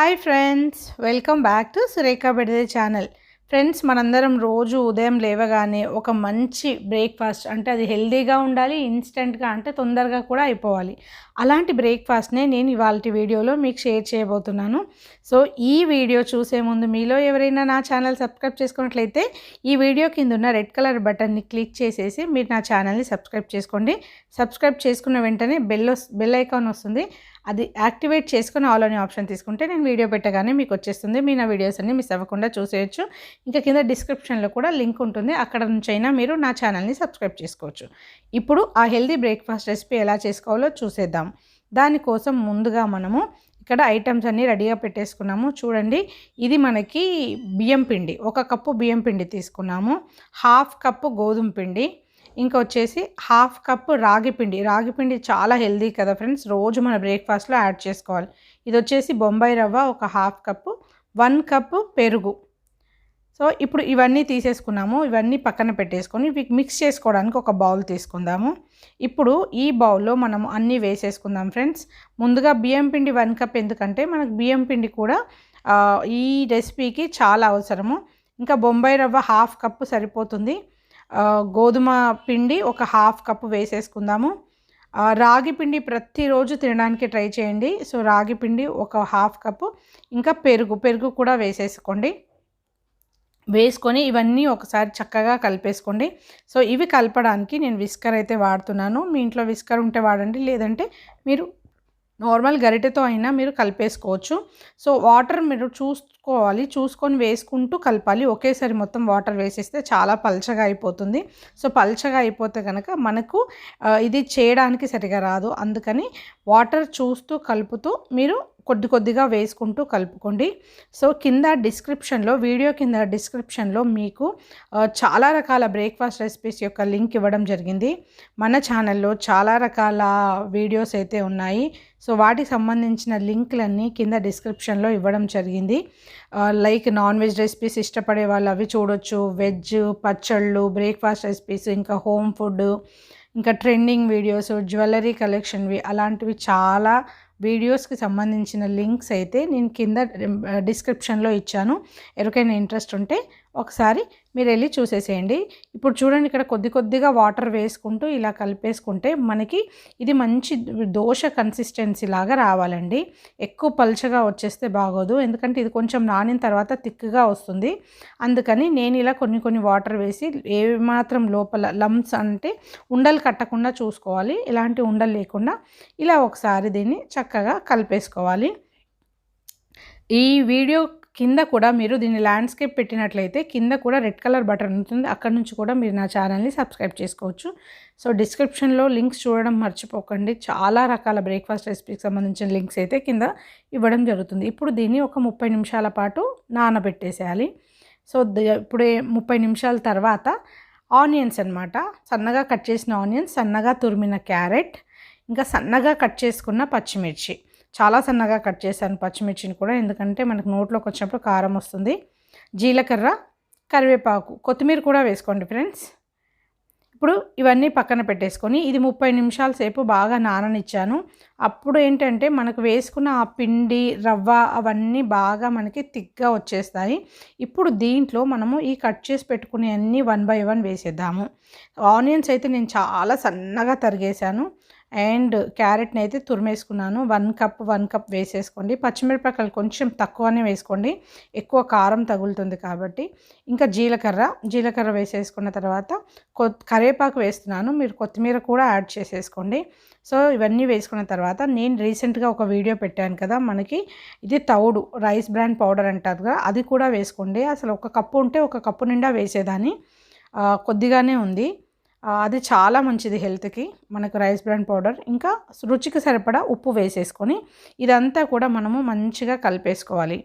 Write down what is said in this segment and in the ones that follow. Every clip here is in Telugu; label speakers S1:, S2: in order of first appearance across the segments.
S1: Hi friends, welcome back to SurekhaBedide channel. Friends, మనందరం రోజు ఉదయం లేవగానే ఒక మంచి బ్రేక్ఫాస్ట్ అంటే అది హెల్దీగా ఉండాలి, ఇన్స్టెంట్గా అంటే తొందరగా కూడా అయిపోవాలి. అలాంటి బ్రేక్ఫాస్ట్నే నేను ఇవాళ వీడియోలో మీకు షేర్ చేయబోతున్నాను. సో ఈ వీడియో చూసే ముందు మీలో ఎవరైనా నా ఛానల్ సబ్స్క్రైబ్ చేసుకున్నట్లయితే ఈ వీడియో కింద ఉన్న రెడ్ కలర్ బటన్ని క్లిక్ చేసేసి మీరు నా ఛానల్ని సబ్స్క్రైబ్ చేసుకోండి. సబ్స్క్రైబ్ చేసుకున్న వెంటనే బెల్ ఐకాన్ వస్తుంది, అది యాక్టివేట్ చేసుకుని ఆల్ అనే ఆప్షన్ తీసుకుంటే నేను వీడియో పెట్టగానే మీకు వచ్చేస్తుంది. మీ నా వీడియోస్ అన్ని మిస్ అవ్వకుండా చూసేయచ్చు. ఇంకా కింద డిస్క్రిప్షన్లో కూడా లింక్ ఉంటుంది, అక్కడ నుంచి అయినా మీరు నా ఛానల్ని సబ్స్క్రైబ్ చేసుకోవచ్చు. ఇప్పుడు ఆ హెల్దీ బ్రేక్ఫాస్ట్ రెసిపీ ఎలా చేసుకోవాలో చూసేద్దాం. దానికోసం ముందుగా మనము ఇక్కడ ఐటమ్స్ అన్నీ రెడీగా పెట్టేసుకున్నాము. చూడండి, ఇది మనకి బియ్యం పిండి, 1 కప్పు బియ్యం పిండి తీసుకున్నాము, 1/2 కప్పు గోధుమ పిండి, ఇంకా వచ్చేసి 1/2 కప్పు రాగి పిండి చాలా హెల్దీ కదా ఫ్రెండ్స్, రోజు మన బ్రేక్ఫాస్ట్లో యాడ్ చేసుకోవాలి. ఇది వచ్చేసి బొంబాయి రవ్వ 1/2 కప్పు, 1 కప్పు పెరుగు. సో ఇప్పుడు ఇవన్నీ తీసేసుకున్నాము, ఇవన్నీ పక్కన పెట్టేసుకొని మిక్స్ చేసుకోవడానికి ఒక బౌల్ తీసుకుందాము. ఇప్పుడు ఈ బౌల్లో మనం అన్నీ వేసేసుకుందాం ఫ్రెండ్స్. ముందుగా బియ్యం పిండి 1 కప్, ఎందుకంటే మనకు బియ్యం పిండి కూడా ఈ రెసిపీకి చాలా అవసరము. ఇంకా బొంబాయి రవ్వ 1/2 కప్పు సరిపోతుంది. గోధుమ పిండి 1/2 కప్పు వేసేసుకుందాము. రాగి పిండి ప్రతిరోజు తినడానికి ట్రై చేయండి. సో రాగి పిండి 1/2 కప్పు, ఇంకా పెరుగు కూడా వేసేసుకోండి. వేసుకొని ఇవన్నీ ఒకసారి చక్కగా కలిపేసుకోండి. సో ఇవి కలపడానికి నేను విస్కర్ అయితే వాడుతున్నాను. మీ ఇంట్లో విస్కర్ ఉంటే వాడండి, లేదంటే మీరు నార్మల్ గరిటెతో అయినా మీరు కలిపేసుకోవచ్చు. సో వాటర్ మీరు చూసుకొని వేసుకుంటూ కలపాలి. ఒకేసారి మొత్తం వాటర్ వేసేస్తే చాలా పల్చగా అయిపోతుంది. సో పల్చగా అయిపోతే కనుక మనకు ఇది చేయడానికి సరిగా రాదు. అందుకని వాటర్ చూస్తూ కలుపుతూ మీరు కొద్దిగా వేసుకుంటూ కలుపుకోండి. సో వీడియో కింద డిస్క్రిప్షన్లో మీకు చాలా రకాల బ్రేక్ఫాస్ట్ రెసిపీస్ యొక్క లింక్ ఇవ్వడం జరిగింది. మన ఛానల్లో చాలా రకాల వీడియోస్ అయితే ఉన్నాయి. సో వాటికి సంబంధించిన లింక్లన్నీ కింద డిస్క్రిప్షన్లో ఇవ్వడం జరిగింది. లైక్ నాన్ వెజ్ రెసిపీస్ ఇష్టపడే వాళ్ళు అవి చూడొచ్చు, వెజ్ పచ్చళ్ళు, బ్రేక్ఫాస్ట్ రెసిపీస్, ఇంకా హోమ్ ఫుడ్, ఇంకా ట్రెండింగ్ వీడియోస్, జ్యువెలరీ కలెక్షన్వి, అలాంటివి చాలా వీడియోస్కి సంబంధించిన లింక్స్ అయితే నేను కింద డిస్క్రిప్షన్లో ఇచ్చాను. ఎవరికైనా ఇంట్రెస్ట్ ఉంటే ఒకసారి మీరు వెళ్ళి చూసేసేయండి. ఇప్పుడు చూడండి, ఇక్కడ కొద్దిగా వాటర్ వేసుకుంటూ ఇలా కలిపేసుకుంటే మనకి ఇది మంచి దోశ కన్సిస్టెన్సీ లాగా రావాలండి. ఎక్కువ పల్చగా వచ్చేస్తే బాగోదు, ఎందుకంటే ఇది కొంచెం నానిన తర్వాత థిక్గా వస్తుంది. అందుకని నేను ఇలా కొన్ని వాటర్ వేసి ఏమాత్రం లోపల లమ్స్ అంటే ఉండలు కట్టకుండా చూసుకోవాలి. ఇలాంటి ఉండలు లేకుండా ఇలా ఒకసారి దీన్ని చక్కగా కలిపేసుకోవాలి. ఈ వీడియో కింద కూడా మీరు దీన్ని ల్యాండ్స్కేప్ పెట్టినట్లయితే కింద కూడా రెడ్ కలర్ బటన్ ఉంటుంది, అక్కడ నుంచి కూడా మీరు నా ఛానల్ని సబ్స్క్రైబ్ చేసుకోవచ్చు. సో డిస్క్రిప్షన్లో లింక్స్ చూడడం మర్చిపోకండి. చాలా రకాల బ్రేక్ఫాస్ట్ రెసిపీకి సంబంధించిన లింక్స్ అయితే కింద ఇవ్వడం జరుగుతుంది. ఇప్పుడు దీన్ని ఒక 30 నిమిషాల పాటు నానబెట్టేసేయాలి. సో ఇప్పుడు 30 నిమిషాల తర్వాత ఆనియన్స్ అన్నమాట, సన్నగా కట్ చేసిన ఆనియన్స్, సన్నగా తురిమిన క్యారెట్, ఇంకా సన్నగా కట్ చేసుకున్న పచ్చిమిర్చి, చాలా సన్నగా కట్ చేశాను పచ్చిమిర్చిని కూడా, ఎందుకంటే మనకు నోట్లోకి వచ్చినప్పుడు కారం వస్తుంది. జీలకర్ర, కరివేపాకు, కొత్తిమీర కూడా వేసుకోండి ఫ్రెండ్స్. ఇప్పుడు ఇవన్నీ పక్కన పెట్టేసుకొని ఇది 30 నిమిషాల సేపు బాగా నాననిచ్చాను. అప్పుడు ఏంటంటే మనకు వేసుకున్న ఆ పిండి, రవ్వ అవన్నీ బాగా మనకి థిక్గా వచ్చేస్తాయి. ఇప్పుడు దీంట్లో మనము ఈ కట్ చేసి పెట్టుకునే అన్నీ 1 బై 1 వేసేద్దాము. ఆనియన్స్ అయితే నేను చాలా సన్నగా తరిగేశాను, అండ్ క్యారెట్ని అయితే తురిమేసుకున్నాను. 1 కప్ వేసేసుకోండి. పచ్చిమిరపకాయలు కొంచెం తక్కువనే వేసుకోండి, ఎక్కువ కారం తగులుతుంది కాబట్టి. ఇంకా జీలకర్ర వేసేసుకున్న తర్వాత కరివేపాకు వేస్తున్నాను, మీరు కొత్తిమీర కూడా యాడ్ చేసేసుకోండి. సో ఇవన్నీ వేసుకున్న తర్వాత నేను రీసెంట్గా ఒక వీడియో పెట్టాను కదా, మనకి ఇది తౌడు రైస్ బ్రాండ్ పౌడర్ అంటారు కదా, అది కూడా వేసుకోండి. అసలు 1 కప్పు ఉంటే 1 కప్పు నిండా వేసేదాన్ని, కొద్దిగానే ఉంది. అది చాలా మంచిది హెల్త్కి, మనకు రైస్ బ్రాండ్ పౌడర్. ఇంకా రుచికి సరిపడా ఉప్పు వేసేసుకొని ఇదంతా కూడా మనము మంచిగా కలిపేసుకోవాలి.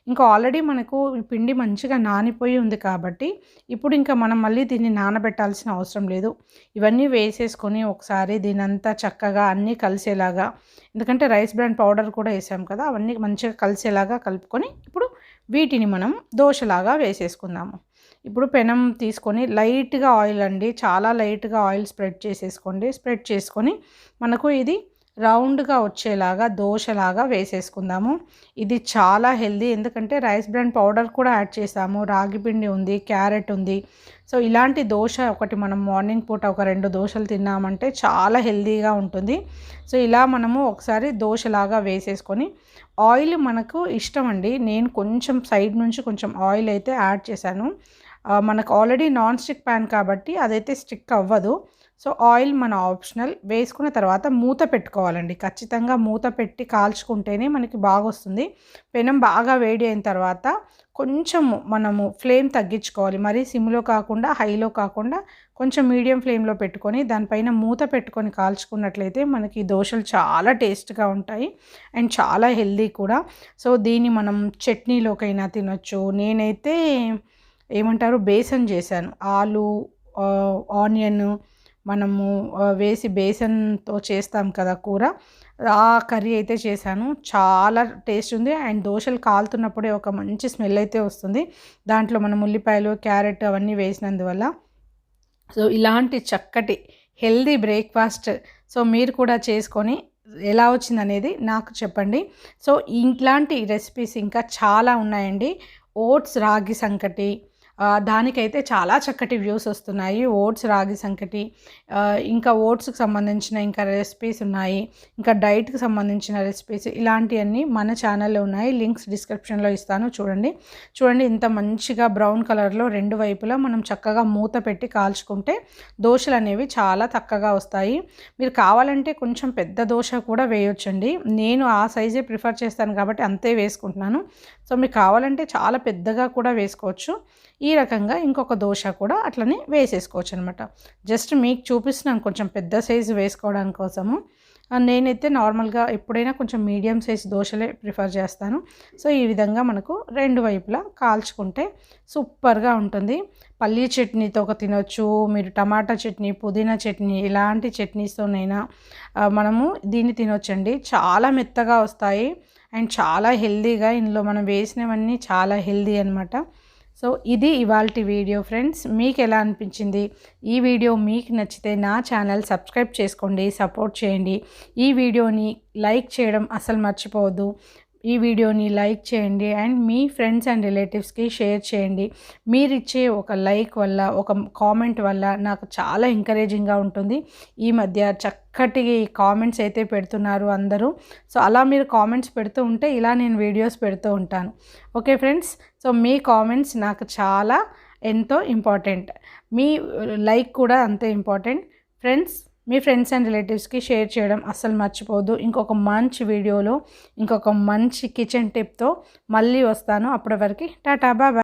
S1: ఇంకా ఆల్రెడీ మనకు ఈ పిండి మంచిగా నానిపోయి ఉంది కాబట్టి ఇప్పుడు ఇంకా మనం మళ్ళీ దీన్ని నానబెట్టాల్సిన అవసరం లేదు. ఇవన్నీ వేసేసుకొని ఒకసారి దీనంతా చక్కగా అన్నీ కలిసేలాగా, ఎందుకంటే రైస్ బ్రాండ్ పౌడర్ కూడా వేసాం కదా, అవన్నీ మంచిగా కలిసేలాగా కలుపుకొని ఇప్పుడు వీటిని మనం దోశలాగా వేసేసుకుందాము. ఇప్పుడు పెనం తీసుకొని లైట్గా ఆయిల్ అండి, చాలా లైట్గా ఆయిల్ స్ప్రెడ్ చేసేసుకోండి. స్ప్రెడ్ చేసుకొని మనకు ఇది రౌండ్గా వచ్చేలాగా దోశలాగా వేసేసుకుందాము. ఇది చాలా హెల్దీ, ఎందుకంటే రైస్ బ్రాన్ పౌడర్ కూడా యాడ్ చేసాము, రాగి పిండి ఉంది, క్యారెట్ ఉంది. సో ఇలాంటి దోశ ఒకటి మనం మార్నింగ్ పూట ఒక 2 దోశలు తిన్నామంటే చాలా హెల్దీగా ఉంటుంది. సో ఇలా మనము ఒకసారి దోశలాగా వేసేసుకొని, ఆయిల్ మనకు ఇష్టం అండి, నేను కొంచెం సైడ్ నుంచి కొంచెం ఆయిల్ అయితే యాడ్ చేశాను. మనకు ఆల్రెడీ నాన్ స్టిక్ ప్యాన్ కాబట్టి అదైతే స్టిక్ అవ్వదు. సో ఆయిల్ మన ఆప్షనల్. వేసుకున్న తర్వాత మూత పెట్టుకోవాలండి, ఖచ్చితంగా మూత పెట్టి కాల్చుకుంటేనే మనకి బాగా వస్తుంది. పెనం బాగా వేడి అయిన తర్వాత కొంచెము మనము ఫ్లేమ్ తగ్గించుకోవాలి, మరీ సిమ్లో కాకుండా హైలో కాకుండా కొంచెం మీడియం ఫ్లేమ్లో పెట్టుకొని దానిపైన మూత పెట్టుకొని కాల్చుకున్నట్లయితే మనకి దోశలు చాలా టేస్ట్గా ఉంటాయి అండ్ చాలా హెల్దీ కూడా. సో దీన్ని మనం చట్నీలోకైనా తినొచ్చు. నేనైతే ఏమంటారు బేసన్ చేశాను, ఆలు ఆనియన్ మనము వేసి బేసన్తో చేస్తాం కదా కూర, ఆ కర్రీ అయితే చేశాను. చాలా టేస్ట్ ఉంది అండ్ దోశలు కాలుతున్నప్పుడే ఒక మంచి స్మెల్ అయితే వస్తుంది, దాంట్లో మనం ఉల్లిపాయలు క్యారెట్ అవన్నీ వేసినందువల్ల. సో ఇలాంటి చక్కటి హెల్దీ బ్రేక్ఫాస్ట్ సో మీరు కూడా చేసుకొని ఎలా వచ్చిందనేది నాకు చెప్పండి. సో ఇట్లాంటి రెసిపీస్ ఇంకా చాలా ఉన్నాయండి. ఓట్స్ రాగి సంకటి, దానికైతే చాలా చక్కటి వ్యూస్ వస్తున్నాయి. ఓట్స్ రాగి సంకటి, ఇంకా ఓట్స్కి సంబంధించిన ఇంకా రెసిపీస్ ఉన్నాయి, ఇంకా డైట్కి సంబంధించిన రెసిపీస్, ఇలాంటివన్నీ మన ఛానల్లో ఉన్నాయి. లింక్స్ డిస్క్రిప్షన్లో ఇస్తాను, చూడండి. ఇంత మంచిగా బ్రౌన్ కలర్లో 2 వైపులా మనం చక్కగా మూత పెట్టి కాల్చుకుంటే దోశలు అనేవి చాలా చక్కగా వస్తాయి. మీరు కావాలంటే కొంచెం పెద్ద దోశ కూడా వేయొచ్చండి, నేను ఆ సైజే ప్రిఫర్ చేస్తాను కాబట్టి అంతే వేసుకుంటున్నాను. సో మీకు కావాలంటే చాలా పెద్దగా కూడా వేసుకోవచ్చు. ఈ రకంగా ఇంకొక దోశ కూడా అట్లనే వేసేసుకోవచ్చు అనమాట. జస్ట్ మీకు చూపిస్తున్నాను కొంచెం పెద్ద సైజు వేసుకోవడానికి కోసము. నేనైతే నార్మల్గా ఎప్పుడైనా కొంచెం మీడియం సైజ్ దోశలే ప్రిఫర్ చేస్తాను. సో ఈ విధంగా మనకు 2 వైపులా కాల్చుకుంటే సూపర్గా ఉంటుంది. పల్లీ చట్నీతో ఒక తినొచ్చు, మీరు టమాటా చట్నీ, పుదీనా చట్నీ, ఇలాంటి చట్నీస్తోనైనా మనము దీన్ని తినొచ్చండి. చాలా మెత్తగా వస్తాయి అండ్ చాలా హెల్దీగా, ఇందులో మనం వేసినవన్నీ చాలా హెల్దీ అనమాట. సో ఇది ఇవాల్టి వీడియో ఫ్రెండ్స్, మీకు ఎలా అనిపించింది? ఈ వీడియో మీకు నచ్చితే నా ఛానల్ సబ్స్క్రైబ్ చేసుకోండి, సపోర్ట్ చేయండి. ఈ వీడియోని లైక్ చేయడం అసలు మర్చిపోవద్దు. ఈ వీడియోని లైక్ చేయండి అండ్ మీ ఫ్రెండ్స్ అండ్ రిలేటివ్స్కి షేర్ చేయండి. మీరు ఇచ్చే ఒక లైక్ వల్ల, ఒక కామెంట్ వల్ల నాకు చాలా ఎంకరేజింగ్గా ఉంటుంది. ఈ మధ్య చక్కటి కామెంట్స్ అయితే పెడుతున్నారు అందరూ. సో అలా మీరు కామెంట్స్ పెడుతూ ఉంటే ఇలా నేను వీడియోస్ పెడుతూ ఉంటాను. ఓకే ఫ్రెండ్స్, సో మీ కామెంట్స్ నాకు చాలా ఎంతో ఇంపార్టెంట్, మీ లైక్ కూడా అంతే important. Friends, me friends and రిలేటివ్స్కి షేర్ చేయడం అస్సలు మర్చిపోవద్దు. ఇంకొక మంచి వీడియోలో ఇంకొక మంచి కిచెన్ టిప్తో మళ్ళీ వస్తాను. అప్పటి వరకు టాటా, బాయ్.